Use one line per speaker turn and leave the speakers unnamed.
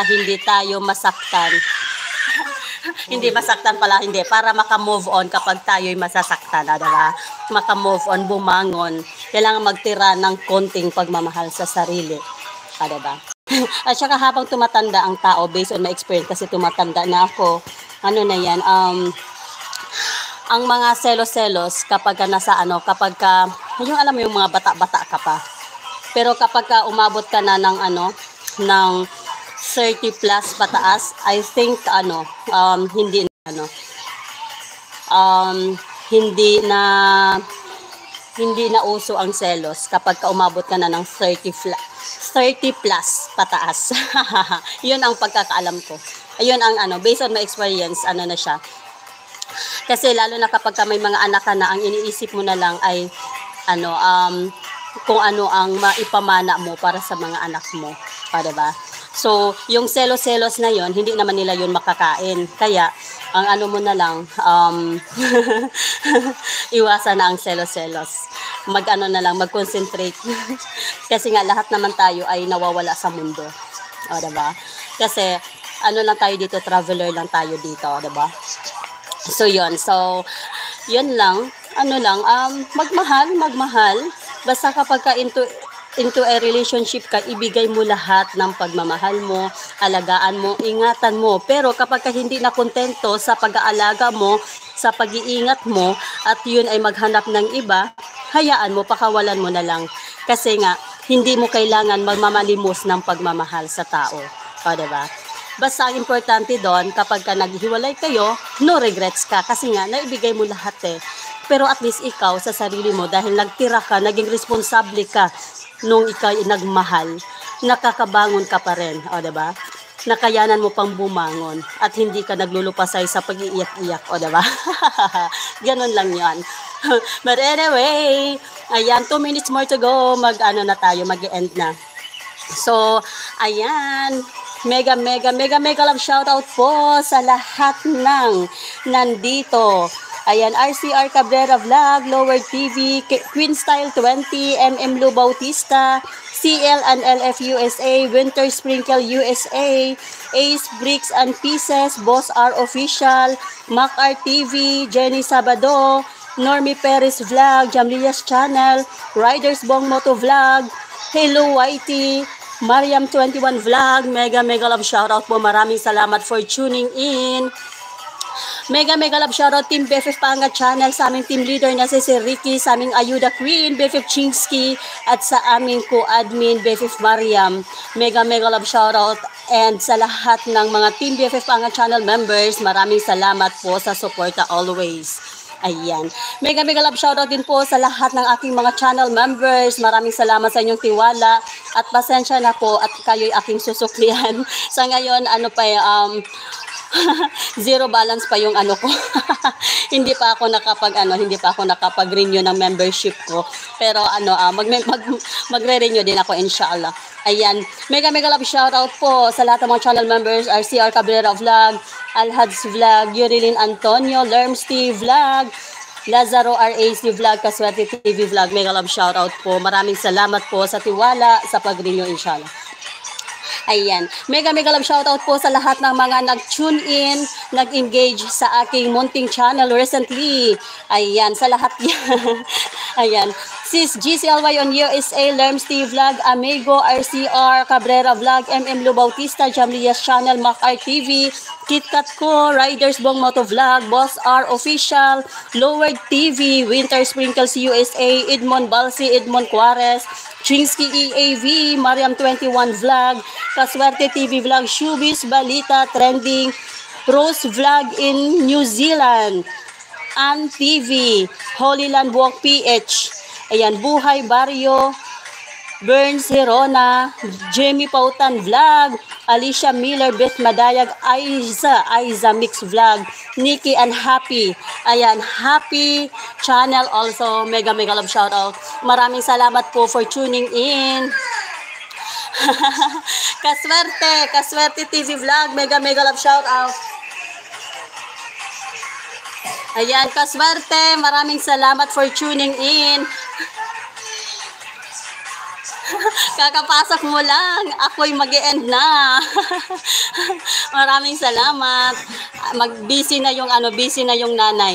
hindi tayo masaktan. Hindi masaktan pala, hindi. Para maka-move on kapag tayo'y masasaktan, diba? Maka-move on, bumangon. Kailangan magtira ng konting pagmamahal sa sarili. Diba? At saka habang tumatanda ang tao, based on my experience, kasi tumatanda na ako, ano na yan, ang mga selos-selos kapag ka nasa kapag ka, yung alam mo yung mga bata-bata ka pa. Pero kapag ka umabot ka na ng ng 30 plus pataas, I think hindi hindi na uso ang selos kapag ka umabot ka na ng 30 plus pataas. Yun ang pagkakaalam ko. Ayun ang based on my experience, na siya. Kasi lalo na kapag ka may mga anak ka na, ang iniisip mo na lang ay kung ano ang maipamana mo para sa mga anak mo, diba? So, yung selos-selos na yon, hindi naman nila yun makakain. Kaya, ang mo na lang, iwasan na ang selos-selos. Na lang, mag-concentrate. Kasi nga, lahat naman tayo ay nawawala sa mundo. O, diba? Kasi, lang tayo dito, traveler lang tayo dito, diba? So, yun. So, yun lang. Magmahal. Basta kapag ka into a relationship ka, ibigay mo lahat ng pagmamahal mo, alagaan mo, ingatan mo. Pero kapag ka hindi na kontento sa pag-aalaga mo, sa pag-iingat mo, at yun ay maghanap ng iba, hayaan mo, pakawalan mo na lang. Kasi nga, hindi mo kailangan magmamalimos ng pagmamahal sa tao. O, diba? Basta ang importante doon, kapag ka naghiwalay kayo, no regrets ka. Kasi nga, naibigay mo lahat eh. Pero at least ikaw sa sarili mo, dahil nagtira ka, naging responsable ka nung ikaw nagmahal, nakakabangon ka pa rin, o diba? Nakayanan mo pang bumangon at hindi ka naglulupasay sa pag-iiyak-iyak, o diba? Ganun lang yan. But anyway, ayan, 2 minutes more to go, mag-end na. So, ayan, mega love shoutout po sa lahat ng nandito. Ayan, RCR Cabrera Vlog, Lower TV, Queen Style 20, MM Lu Bautista, CL and LF USA, Winter Sprinkle USA, Ace Bricks and Pieces, Boss R Official, Mac R TV, Jenny Sabado, Normie Perez Vlog, Jamlias Channel, Riders Bong Moto Vlog, Hello Whitey, Mariam 21 Vlog, mega love shoutout po. Maraming salamat for tuning in. Mega love shoutout Team BFF Pangat Channel, sa aming team leader na si Ricky, sa aming Ayuda Queen, BFF Chingsky, at sa aming co-admin, BFF Mariam. Mega love shoutout, and sa lahat ng mga Team BFF Pangat Channel members, maraming salamat po sa suporta always. Ayan. Mega love shoutout din po sa lahat ng aking mga channel members. Maraming salamat sa inyong tiwala. At pasensya na po at kayo'y aking susuklian. Sa ngayon, zero balance pa yung ko. hindi pa ako nakapag-renew ng membership ko. Pero magre-renew din ako inshallah. Ayan. Mega love shoutout po sa lahat ng mga channel members, RCR Cabrera Vlog, Alhads Vlog, Yurilin Antonio, Lerms TV Vlog, Lazaro RAC Vlog, Kaswerte TV Vlog. Mega love shoutout po. Maraming salamat po sa tiwala, sa pag-renew inshallah. Ayan. Mega love shoutout po sa lahat ng mga nag-tune in, nag-engage sa aking munting channel recently. Ayan, sa lahat yan. Ayan. Sis GCLY on USA, Lerms TV Vlog, Amigo, RCR, Cabrera Vlog, MM Lu Bautista, Jamlias Channel, Mac R TV, KitKat Ko, Riders Bong Moto Vlog, Boss R Official, Lowered TV, Winter Sprinkles USA, Edmond Balsi, Edmond Juarez, Chingsky EAV, Mariam 21 Vlog, Kaswerte TV Vlog, Showbiz Balita Trending, Rose Vlog in New Zealand, Ann TV, Holy Land Walk PH, ayan, Buhay Barrio, Burns Herona, Jamie Pautan Vlog, Alicia Miller, Beth Madayag, Aiza Mix Vlog, Nikki and Happy. Ayan, Happy channel also. Mega love shoutout. Maraming salamat po for tuning in. Kaswerte TV Vlog, mega love shoutout. Ayan, Kaswerte, maraming salamat for tuning in. Kakapasok mo lang, ako'y mag-e-end na. Maraming salamat. Busy na yung nanay.